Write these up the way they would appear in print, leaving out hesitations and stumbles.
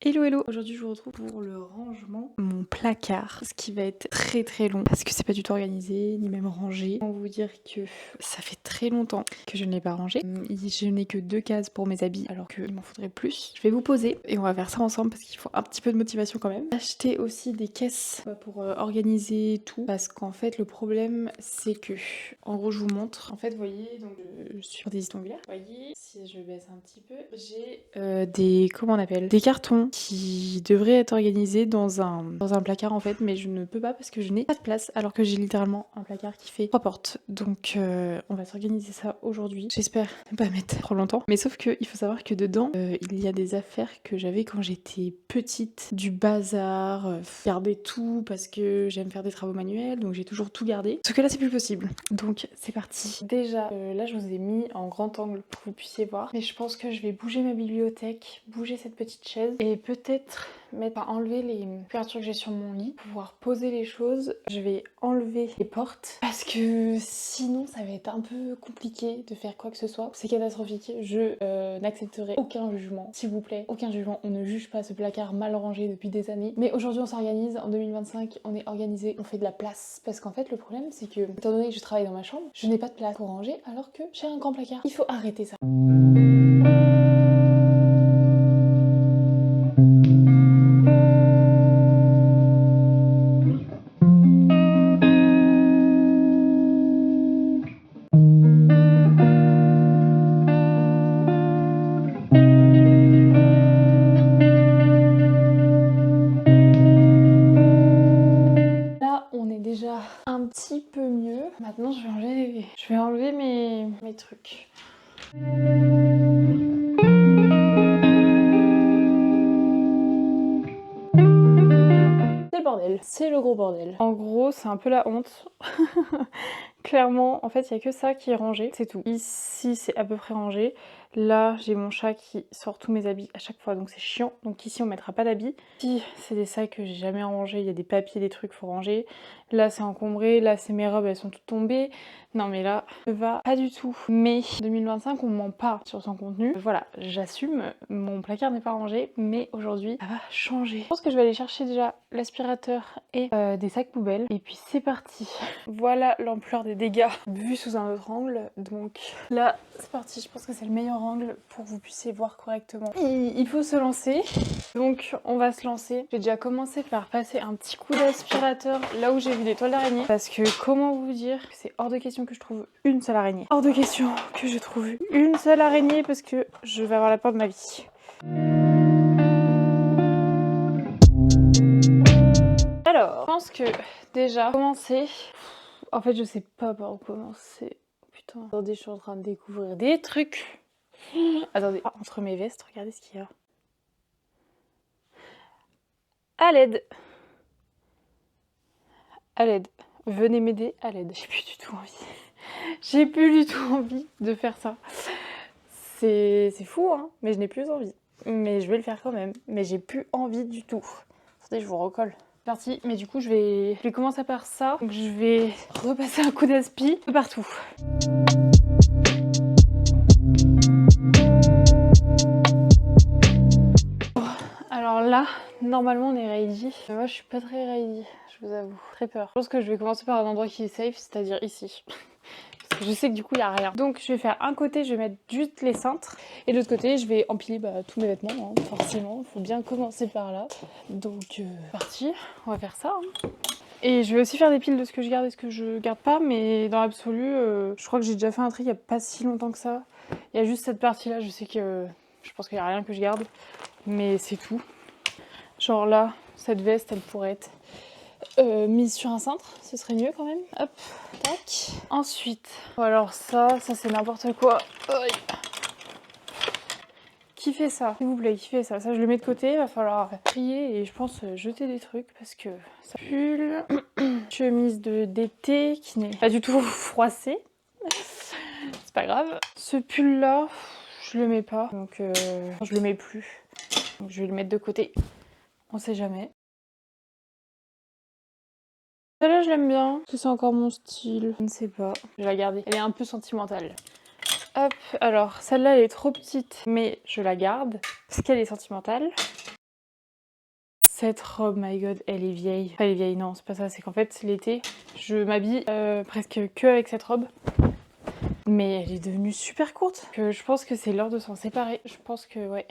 Hello hello, aujourd'hui je vous retrouve pour le rangement de mon placard, ce qui va être très long parce que c'est pas du tout organisé ni même rangé. Comment vous dire que ça fait très longtemps que je ne l'ai pas rangé. Je n'ai que 2 cases pour mes habits alors qu'il m'en faudrait plus. Je vais vous poser et on va faire ça ensemble parce qu'il faut un petit peu de motivation quand même. Acheter aussi des caisses pour organiser tout parce qu'en fait le problème c'est que, en gros je vous montre, en fait vous voyez donc je suis sur des ongulaires, vous voyez si je baisse un petit peu, j'ai des, comment on appelle, des cartons qui devraient être organisés dans un placard en fait, mais je ne peux pas parce que je n'ai pas de place alors que j'ai littéralement un placard qui fait 3 portes. Donc on va s'organiser ça aujourd'hui. J'espère ne pas mettre trop longtemps. Mais sauf que il faut savoir que dedans il y a des affaires que j'avais quand j'étais petite, du bazar, garder tout parce que j'aime faire des travaux manuels, donc j'ai toujours tout gardé. Sauf que là c'est plus possible. Donc c'est parti. Déjà là je vous ai mis en grand angle pour que vous puissiez voir, mais je pense que je vais bouger ma bibliothèque, bouger cette petite chaise et peut-être enlever les couvertures que j'ai sur mon lit pour pouvoir poser les choses. Je vais enlever les portes parce que sinon ça va être un peu compliqué de faire quoi que ce soit. C'est catastrophique. Je n'accepterai aucun jugement, s'il vous plaît, aucun jugement. On ne juge pas ce placard mal rangé depuis des années. Mais aujourd'hui on s'organise, en 2025 on est organisé, on fait de la place parce qu'en fait le problème c'est que, étant donné que je travaille dans ma chambre, je n'ai pas de place pour ranger alors que j'ai un grand placard. Il faut arrêter ça. On est déjà un petit peu mieux. Maintenant, je vais enlever mes trucs. C'est le bordel, c'est le gros bordel. En gros, c'est un peu la honte. Clairement, en fait, il n'y a que ça qui est rangé, c'est tout. Ici, c'est à peu près rangé. Là, j'ai mon chat qui sort tous mes habits à chaque fois, donc c'est chiant. Donc ici, on mettra pas d'habits. Ici, c'est des sacs que j'ai jamais rangés. Il y a des papiers, des trucs, faut ranger. Là, c'est encombré. Là, c'est mes robes, elles sont toutes tombées. Non, mais là, ça va pas du tout. Mais 2025, on ment pas sur son contenu. Voilà, j'assume. Mon placard n'est pas rangé, mais aujourd'hui, ça va changer. Je pense que je vais aller chercher déjà l'aspirateur et des sacs poubelles. Et puis, c'est parti. Voilà l'ampleur des dégâts vus sous un autre angle. Donc là, c'est parti. Je pense que c'est le meilleur angle pour que vous puissiez voir correctement. Il faut se lancer. Donc on va se lancer. J'ai déjà commencé par passer un petit coup d'aspirateur là où j'ai vu des toiles d'araignée. Parce que comment vous dire que c'est hors de question que je trouve une seule araignée. Hors de question que je trouve une seule araignée parce que je vais avoir la peur de ma vie. Alors, je pense que déjà commencer. En fait, je sais pas par où commencer. Putain, attendez, je suis en train de découvrir des trucs. Attendez, entre mes vestes, regardez ce qu'il y a. À l'aide. À l'aide. Venez m'aider à l'aide. J'ai plus du tout envie. J'ai plus du tout envie de faire ça. C'est fou, hein, mais je n'ai plus envie. Mais je vais le faire quand même. Mais j'ai plus envie du tout. Attendez, je vous recolle. Parti, mais du coup je vais commencer par ça. Donc je vais repasser un coup d'aspi de partout. Alors là, normalement on est ready. Mais moi je suis pas très ready, je vous avoue. Très peur. Je pense que je vais commencer par un endroit qui est safe, c'est-à-dire ici. Parce que je sais que du coup il n'y a rien. Donc je vais faire un côté, je vais mettre juste les cintres. Et de l'autre côté, je vais empiler tous mes vêtements, hein, forcément. Il faut bien commencer par là. Donc parti, on va faire ça. Hein. Et je vais aussi faire des piles de ce que je garde et ce que je garde pas. Mais dans l'absolu, je crois que j'ai déjà fait un tri il n'y a pas si longtemps que ça. Il y a juste cette partie-là, je sais que je pense qu'il n'y a rien que je garde. Mais c'est tout. Genre là, cette veste, elle pourrait être mise sur un cintre, ce serait mieux quand même. Hop, tac. Ensuite, alors ça c'est n'importe quoi. Aïe. Qui fait ça? S'il vous plaît, qui fait ça? Ça, je le mets de côté, il va falloir trier et je pense jeter des trucs parce que ça pull. Chemise d'été qui n'est pas du tout froissée. C'est pas grave. Ce pull là, je le mets pas, donc je le mets plus. Donc je vais le mettre de côté. On sait jamais. Celle-là, je l'aime bien. C'est encore mon style. Je ne sais pas. Je vais la garder. Elle est un peu sentimentale. Hop, alors celle-là, elle est trop petite, mais je la garde parce qu'elle est sentimentale. Cette robe, my god, elle est vieille. Enfin, elle est vieille, non, c'est pas ça. C'est qu'en fait, l'été, je m'habille presque que avec cette robe. Mais elle est devenue super courte. Que je pense que c'est l'heure de s'en séparer. Je pense que, ouais.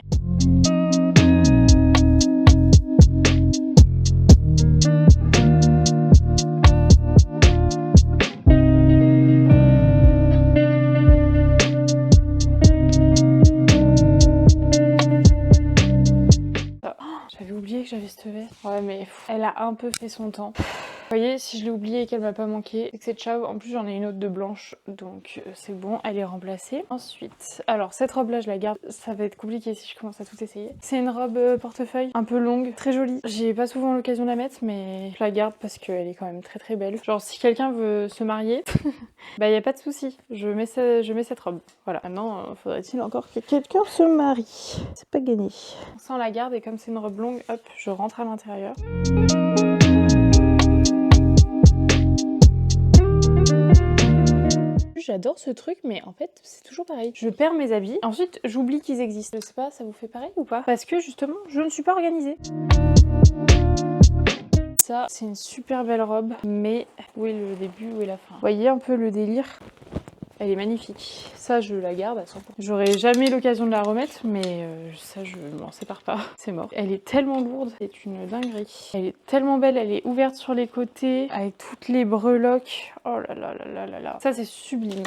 J'avais oublié que j'avais cette veste. Ouais, mais elle a un peu fait son temps. Vous voyez, si je l'ai oublié et qu'elle m'a pas manqué, c'est que cette chauve, en plus j'en ai une autre de blanche, donc c'est bon, elle est remplacée. Ensuite, alors cette robe là je la garde, ça va être compliqué si je commence à tout essayer. C'est une robe portefeuille, un peu longue, très jolie. J'ai pas souvent l'occasion de la mettre, mais je la garde parce qu'elle est quand même très très belle. Genre si quelqu'un veut se marier, bah y a pas de souci, je mets cette robe. Voilà, maintenant faudrait-il encore que quelqu'un se marie. C'est pas gagné. Ça on la garde et comme c'est une robe longue, hop, je rentre à l'intérieur. J'adore ce truc, mais en fait, c'est toujours pareil. Je perds mes habits, ensuite j'oublie qu'ils existent. Je sais pas, ça vous fait pareil ou pas? Parce que justement, je ne suis pas organisée. Ça, c'est une super belle robe, mais où est le début, où est la fin? Vous voyez un peu le délire? Elle est magnifique. Ça, je la garde à 100%. J'aurai jamais l'occasion de la remettre, mais ça, je m'en sépare pas. C'est mort. Elle est tellement lourde, c'est une dinguerie. Elle est tellement belle, elle est ouverte sur les côtés, avec toutes les breloques. Oh là là là là là là. Ça, c'est sublime.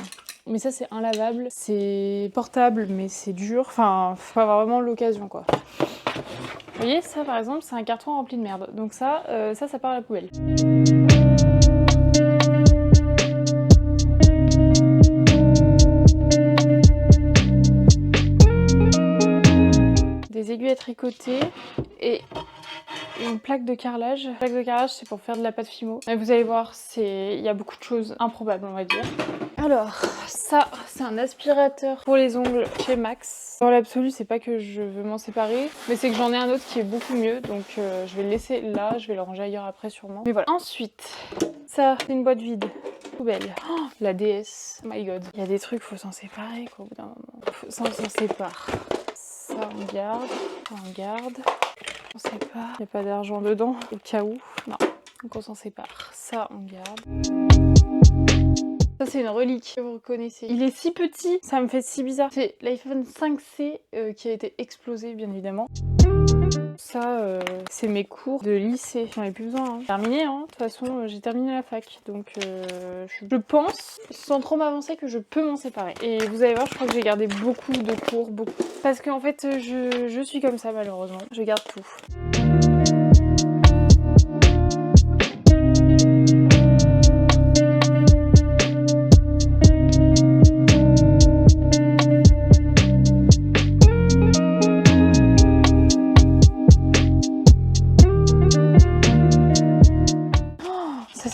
Mais ça, c'est inlavable. C'est portable, mais c'est dur. Enfin, faut avoir vraiment l'occasion, quoi. Vous voyez, ça, par exemple, c'est un carton rempli de merde. Donc ça part à la poubelle. Des aiguilles à tricoter et une plaque de carrelage. La plaque de carrelage, c'est pour faire de la pâte fimo. Mais vous allez voir, il y a beaucoup de choses improbables, on va dire. Alors, ça, c'est un aspirateur pour les ongles chez Max. Dans l'absolu, c'est pas que je veux m'en séparer, mais c'est que j'en ai un autre qui est beaucoup mieux, donc je vais le laisser là, je vais le ranger ailleurs après sûrement. Mais voilà. Ensuite, ça, c'est une boîte vide. Poubelle. Oh, la DS. Oh my god. Il y a des trucs, faut s'en séparer, quoi, au bout d'un moment. Ça, on s'en sépare. Ça, on garde. On garde. On sépare. Il n'y a pas d'argent dedans, au cas où. Non. Donc on s'en sépare. Ça, on garde. Ça, c'est une relique que vous reconnaissez. Il est si petit, ça me fait si bizarre. C'est l'iPhone 5C qui a été explosé, bien évidemment. Ça, c'est mes cours de lycée. J'en ai plus besoin. Hein. Terminé, hein. De toute façon, j'ai terminé la fac. Donc, je pense, sans trop m'avancer, que je peux m'en séparer. Et vous allez voir, je crois que j'ai gardé beaucoup de cours, beaucoup. Parce qu'en fait, je suis comme ça, malheureusement. Je garde tout.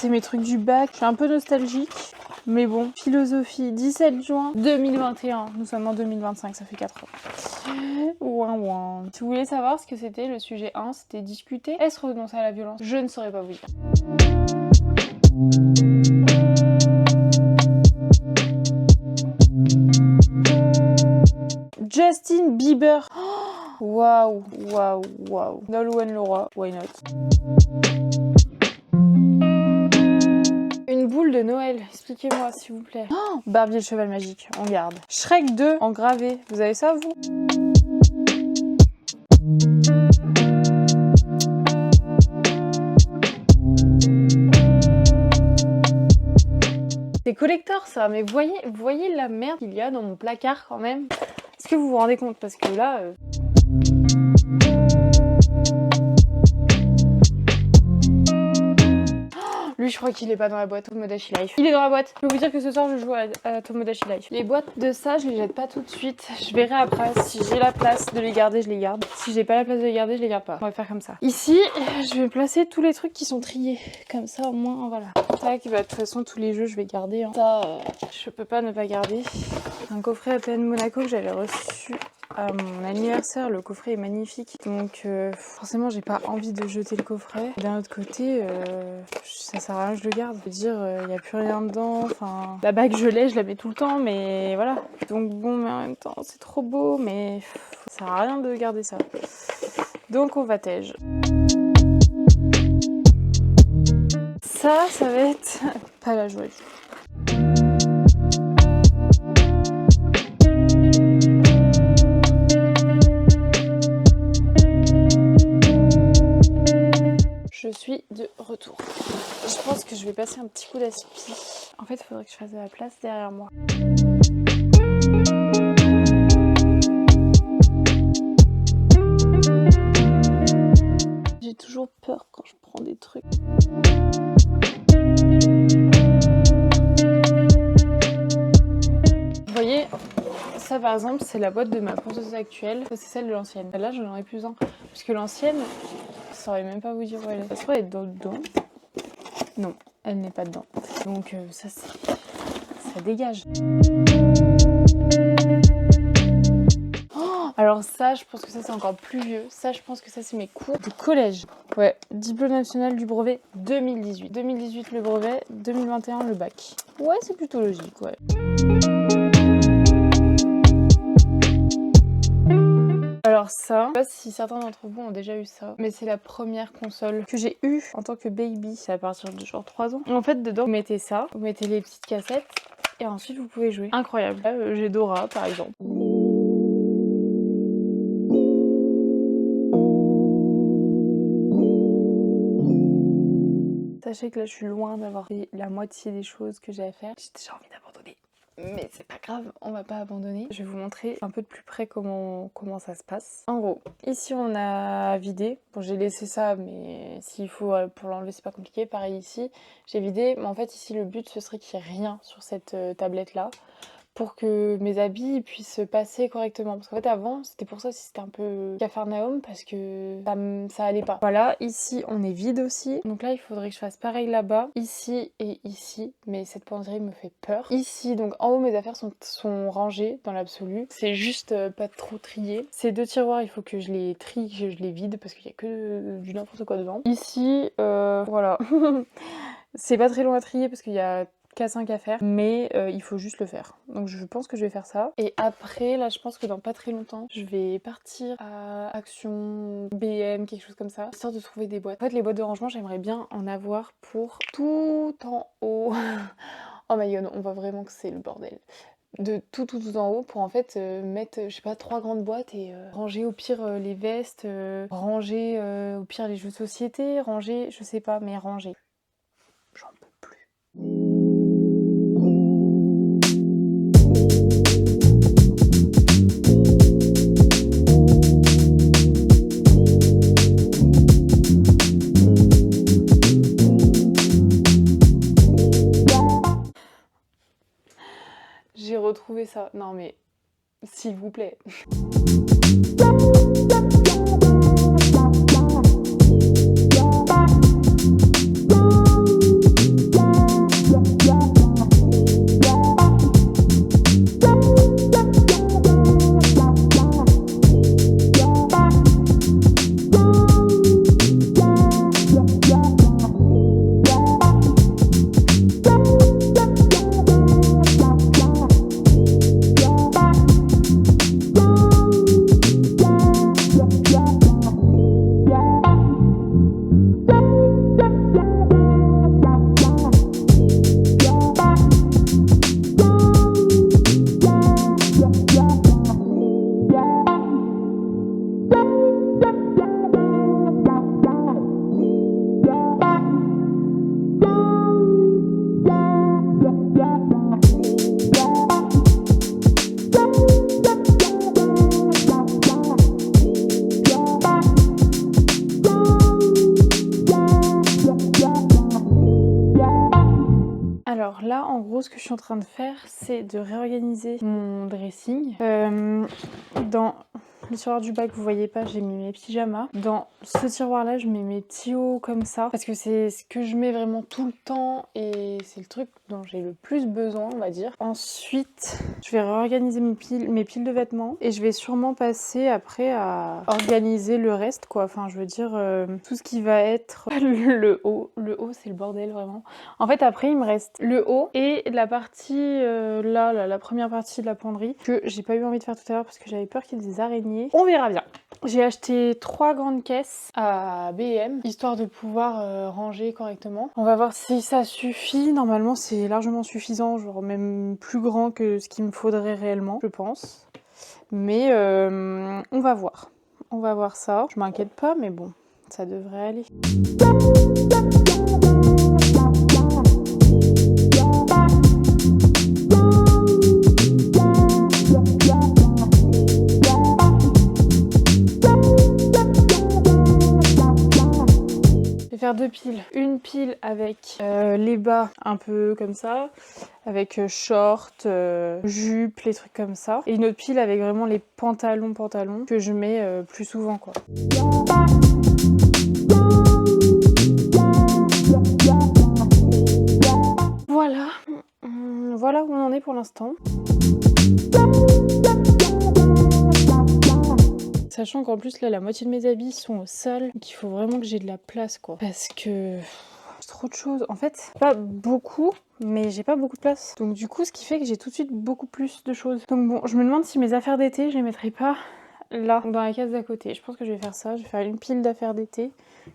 C'est mes trucs du bac, je suis un peu nostalgique, mais bon, philosophie, 17 juin 2021, nous sommes en 2025, ça fait 4 ans. Ouin ouin. Si vous voulez savoir ce que c'était, le sujet 1, c'était discuter, est-ce renoncer à la violence? Je ne saurais pas vous dire. Justin Bieber. Waouh, waouh, waouh. Nolwenn Leroy, why not? Une boule de Noël, expliquez-moi s'il vous plaît. Oh, Barbie le cheval magique, on garde. Shrek 2 en gravé, vous avez ça vous? C'est collector ça, mais voyez la merde qu'il y a dans mon placard quand même. Est-ce que vous vous rendez compte? Parce que là... Lui, je crois qu'il est pas dans la boîte Tomodachi Life. Il est dans la boîte. Je peux vous dire que ce soir, je joue à Tomodachi Life. Les boîtes de ça, je les jette pas tout de suite. Je verrai après. Si j'ai la place de les garder, je les garde. Si j'ai pas la place de les garder, je les garde pas. On va faire comme ça. Ici, je vais placer tous les trucs qui sont triés. Comme ça, au moins, voilà. Tac, bah, de toute façon, tous les jeux, je vais garder. Hein. Ça, je peux pas ne pas garder. Un coffret APN Monaco que j'avais reçu à mon anniversaire. Le coffret est magnifique. Donc, forcément, j'ai pas envie de jeter le coffret. D'un autre côté, ça sert à rien que je le garde. Je veux dire, il n'y a plus rien dedans. Enfin, la bague, je l'ai, je la mets tout le temps, mais voilà. Donc bon, mais en même temps, c'est trop beau, mais ça sert à rien de garder ça. Donc on va tège. ça va être pas la joie du tout. Je suis de retour. Je pense que je vais passer un petit coup d'aspi. En fait, il faudrait que je fasse de la place derrière moi. J'ai toujours peur quand je prends des trucs. Vous voyez, ça par exemple, c'est la boîte de ma ponceuse actuelle. Ça, c'est celle de l'ancienne. Là, j'en aurais plus un. Parce que l'ancienne, je saurais même pas vous dire où elle est. Ça se trouve, elle est dedans. Non, elle n'est pas dedans. Donc, ça dégage. Oh, alors ça, je pense que ça, c'est encore plus vieux. Ça, je pense que ça, c'est mes cours de collège. Ouais, diplôme national du brevet 2018. 2018 le brevet, 2021 le bac. Ouais, c'est plutôt logique, ouais. Alors ça, je sais pas si certains d'entre vous ont déjà eu ça, mais c'est la première console que j'ai eue en tant que baby. C'est à partir de genre 3 ans. En fait, dedans, vous mettez ça, vous mettez les petites cassettes, et ensuite vous pouvez jouer. Incroyable. Là, j'ai Dora, par exemple. Sachez que là, je suis loin d'avoir fait la moitié des choses que j'ai à faire. J'ai déjà envie d'abandonner. Mais c'est pas grave, on va pas abandonner. Je vais vous montrer un peu de plus près comment ça se passe. En gros, ici on a vidé. Bon, j'ai laissé ça, mais s'il faut pour l'enlever, c'est pas compliqué. Pareil ici, j'ai vidé. Mais en fait, ici, le but, ce serait qu'il n'y ait rien sur cette tablette-là, pour que mes habits puissent passer correctement. Parce qu'en fait avant, c'était pour ça aussi, c'était un peu capharnaüm, parce que ça allait pas. Voilà, ici on est vide aussi. Donc là, il faudrait que je fasse pareil là-bas, ici et ici. Mais cette penderie me fait peur. Ici, donc en haut, mes affaires sont rangées dans l'absolu. C'est juste pas trop trié. Ces deux tiroirs, il faut que je les trie, que je les vide, parce qu'il y a que du n'importe quoi dedans. Ici, voilà. C'est pas très long à trier, parce qu'il y a K5 à faire, mais il faut juste le faire. Donc je pense que je vais faire ça. Et après, là, je pense que dans pas très longtemps, je vais partir à Action, BM, quelque chose comme ça, histoire de trouver des boîtes. En fait, les boîtes de rangement, j'aimerais bien en avoir pour tout en haut. Oh my god, on voit vraiment que c'est le bordel. De tout en haut pour en fait mettre, je sais pas, 3 grandes boîtes et ranger au pire les vestes, ranger au pire les jeux de société, ranger, je sais pas, mais ranger. J'en peux plus. J'ai retrouvé ça. Non mais, s'il vous plaît. Alors là, en gros, ce que je suis en train de faire, c'est de réorganiser mon dressing. Dans le tiroir du bac, vous voyez pas, j'ai mis mes pyjamas. Dans ce tiroir-là, je mets mes petits hauts comme ça, parce que c'est ce que je mets vraiment tout le temps et c'est le truc dont j'ai le plus besoin, on va dire. Ensuite, je vais réorganiser mes piles de vêtements et je vais sûrement passer après à organiser le reste, quoi. Enfin, je veux dire, tout ce qui va être le haut. Le haut, c'est le bordel, vraiment. En fait, après, il me reste le haut et la partie, la première partie de la penderie que j'ai pas eu envie de faire tout à l'heure parce que j'avais peur qu'il y ait des araignées. On verra bien. J'ai acheté 3 grandes caisses à B&M, histoire de pouvoir ranger correctement. On va voir si ça suffit. Normalement, c'est largement suffisant, genre même plus grand que ce qu'il me faudrait réellement, je pense. Mais on va voir. On va voir ça. Je m'inquiète pas, mais bon, ça devrait aller. Faire 2 piles. Une pile avec les bas un peu comme ça, avec short, jupe, les trucs comme ça. Et une autre pile avec vraiment les pantalons que je mets plus souvent quoi. Voilà. Voilà où on en est pour l'instant. Sachant qu'en plus là la moitié de mes habits sont au sol, donc il faut vraiment que j'ai de la place quoi. Parce que c'est trop de choses. En fait, pas beaucoup, mais j'ai pas beaucoup de place. Donc du coup, ce qui fait que j'ai tout de suite beaucoup plus de choses. Donc bon, je me demande si mes affaires d'été, je les mettrai pas là, dans la case d'à côté. Je pense que je vais faire ça. Je vais faire une pile d'affaires d'été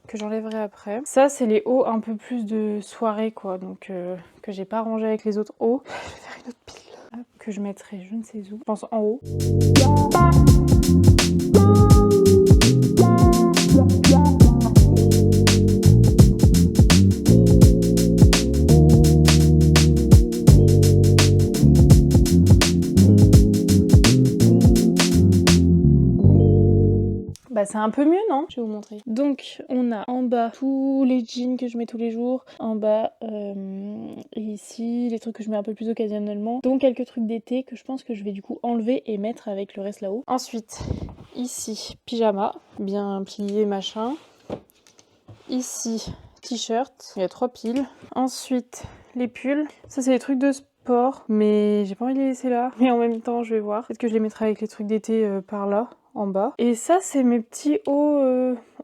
que j'enlèverai après. Ça, c'est les hauts un peu plus de soirée quoi, donc que j'ai pas rangé avec les autres hauts. Je vais faire une autre pile hop, que je mettrai je ne sais où. Je pense en haut. Bah c'est un peu mieux non? Je vais vous montrer. Donc on a en bas tous les jeans que je mets tous les jours, en bas et ici les trucs que je mets un peu plus occasionnellement, donc quelques trucs d'été que je pense que je vais du coup enlever et mettre avec le reste là-haut. Ensuite ici pyjama, bien plié machin. Ici t-shirt, il y a 3 piles. Ensuite les pulls, ça c'est les trucs de sport mais j'ai pas envie de les laisser là, mais en même temps je vais voir. Peut-être que je les mettrai avec les trucs d'été par là. En bas. Et ça, c'est mes petits hauts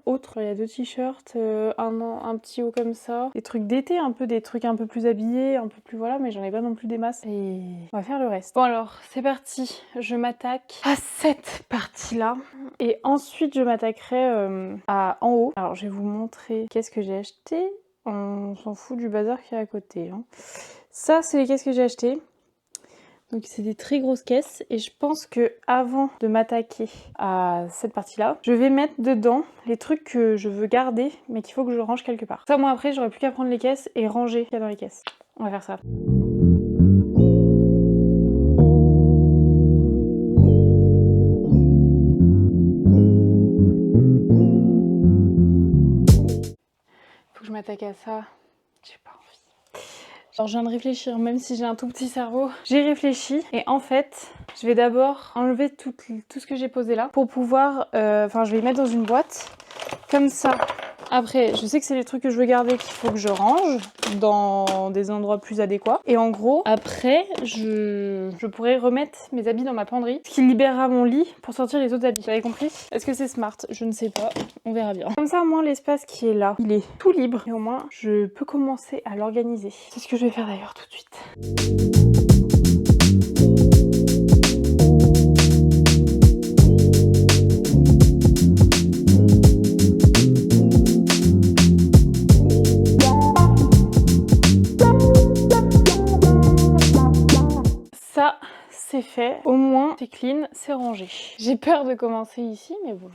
autres. Il y a 2 t-shirts, un petit haut comme ça. Des trucs d'été, un peu des trucs un peu plus habillés, un peu plus voilà, mais j'en ai pas non plus des masses. Et on va faire le reste. Bon alors, c'est parti. Je m'attaque à cette partie-là. Et ensuite, je m'attaquerai à en haut. Alors, je vais vous montrer qu'est-ce que j'ai acheté. On s'en fout du bazar qui est à côté. Hein. Ça, c'est les caisses que j'ai achetées. Donc c'est des très grosses caisses et je pense que avant de m'attaquer à cette partie-là, je vais mettre dedans les trucs que je veux garder mais qu'il faut que je range quelque part. Ça moi après j'aurais plus qu'à prendre les caisses et ranger ce qu'il y a dans les caisses. On va faire ça. Faut que je m'attaque à ça. J'ai pas envie. Alors je viens de réfléchir, même si j'ai un tout petit cerveau, j'ai réfléchi et en fait, je vais d'abord enlever tout ce que j'ai posé là pour pouvoir, enfin je vais les mettre dans une boîte, comme ça. Après, je sais que c'est les trucs que je veux garder qu'il faut que je range dans des endroits plus adéquats. Et en gros, après, je pourrais remettre mes habits dans ma penderie, ce qui libérera mon lit pour sortir les autres habits. Vous avez compris? Est-ce que c'est smart? Je ne sais pas. On verra bien. Comme ça, au moins, l'espace qui est là, il est tout libre. Et au moins, je peux commencer à l'organiser. C'est ce que je vais faire d'ailleurs tout de suite. Ça, c'est fait. Au moins, c'est clean, c'est rangé. J'ai peur de commencer ici, mais bon.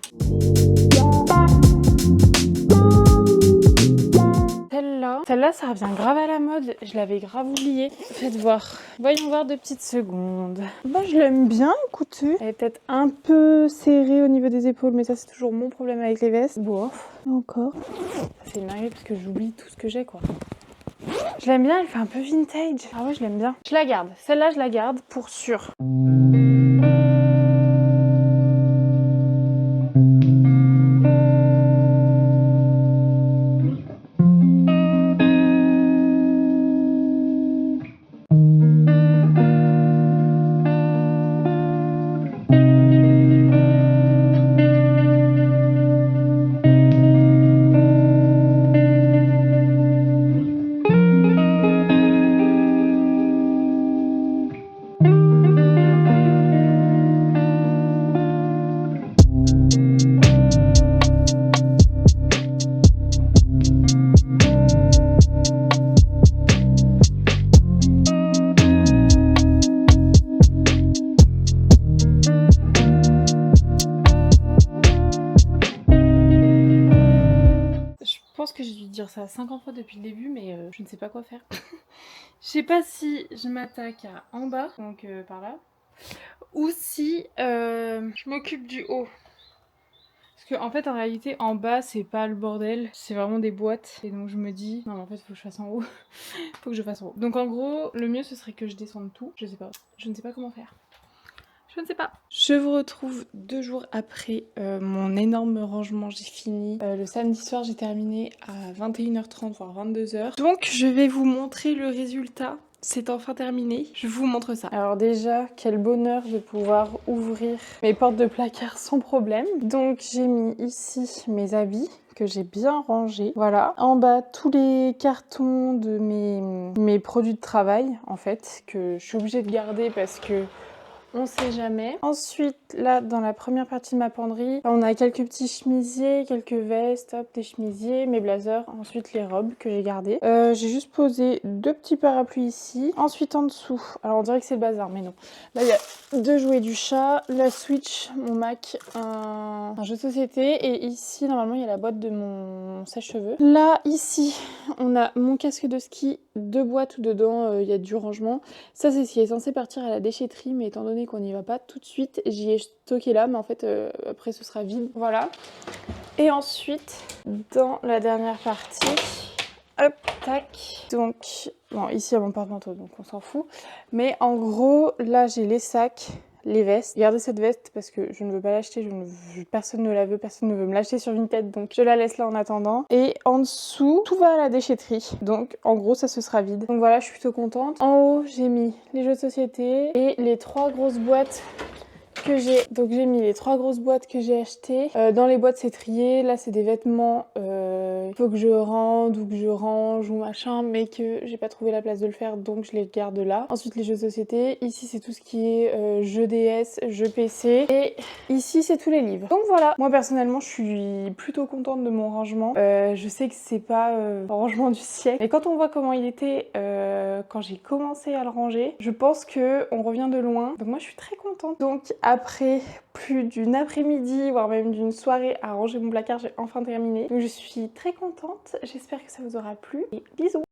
Celle-là, ça revient grave à la mode. Je l'avais grave oubliée. Faites voir. Voyons voir 2 petites secondes. Bah, je l'aime bien, écoutez. Elle est peut-être un peu serrée au niveau des épaules, mais ça, c'est toujours mon problème avec les vestes. Bof. Encore. C'est une dinguerie parce que j'oublie tout ce que j'ai, quoi. Je l'aime bien, elle fait un peu vintage. Ah ouais, je l'aime bien. Je la garde. Celle-là, je la garde pour sûr. pense que j'ai dû dire ça 50 fois depuis le début, mais je ne sais pas quoi faire. Je sais pas si je m'attaque à en bas, donc par là, ou si je m'occupe du haut. Parce que en fait, en réalité, en bas, c'est pas le bordel, c'est vraiment des boîtes. Et donc je me dis, non mais en fait, faut que je fasse en haut. Faut que je fasse en haut. Donc en gros, le mieux, ce serait que je descende tout. Je sais pas. Je ne sais pas comment faire. Je ne sais pas. Je vous retrouve 2 jours après mon énorme rangement. J'ai fini. Le samedi soir, j'ai terminé à 21h30, voire 22h. Donc, je vais vous montrer le résultat. C'est enfin terminé. Je vous montre ça. Alors déjà, quel bonheur de pouvoir ouvrir mes portes de placard sans problème. Donc, j'ai mis ici mes habits que j'ai bien rangés. Voilà. En bas, tous les cartons de mes produits de travail, en fait, que je suis obligée de garder parce que on sait jamais. Ensuite, là, dans la première partie de ma penderie, on a quelques petits chemisiers, quelques vestes, hop, des chemisiers, mes blazers, ensuite les robes que j'ai gardées. J'ai juste posé 2 petits parapluies ici. Ensuite, en dessous, alors on dirait que c'est le bazar, mais non. Là, il y a 2 jouets du chat, la Switch, mon Mac, un jeu de société, et ici, normalement, il y a la boîte de mon sèche-cheveux. Là, ici, on a mon casque de ski, 2 boîtes où dedans, il y a du rangement. Ça, c'est ce qui est censé partir à la déchetterie, mais étant donné qu'on n'y va pas tout de suite, j'y ai stocké là, mais en fait, après, ce sera vide. Voilà. Et ensuite, dans la dernière partie, hop, tac. Donc, bon, ici, il y a mon porte-manteau, donc on s'en fout. Mais en gros, là, j'ai les sacs, les vestes. Gardez cette veste parce que je ne veux pas l'acheter, personne ne la veut, personne ne veut me l'acheter sur Vinted, donc je la laisse là en attendant. Et en dessous, tout va à la déchetterie, donc en gros ça se sera vide. Donc voilà, je suis plutôt contente. En haut, j'ai mis les jeux de société et les 3 grosses boîtes que j'ai. Donc j'ai mis les 3 grosses boîtes que j'ai achetées. Dans les boîtes c'est trié, là c'est des vêtements, il faut que je rende ou que je range ou machin, mais que j'ai pas trouvé la place de le faire, donc je les garde là. Ensuite les jeux de société, ici c'est tout ce qui est jeux DS, jeux PC, et ici c'est tous les livres. Donc voilà, moi personnellement je suis plutôt contente de mon rangement. Je sais que c'est pas le rangement du siècle, mais quand on voit comment il était quand j'ai commencé à le ranger, je pense que on revient de loin. Donc moi je suis très contente. Donc après plus d'une après-midi, voire même d'une soirée à ranger mon placard, j'ai enfin terminé. Donc je suis très contente. J'espère que ça vous aura plu et bisous.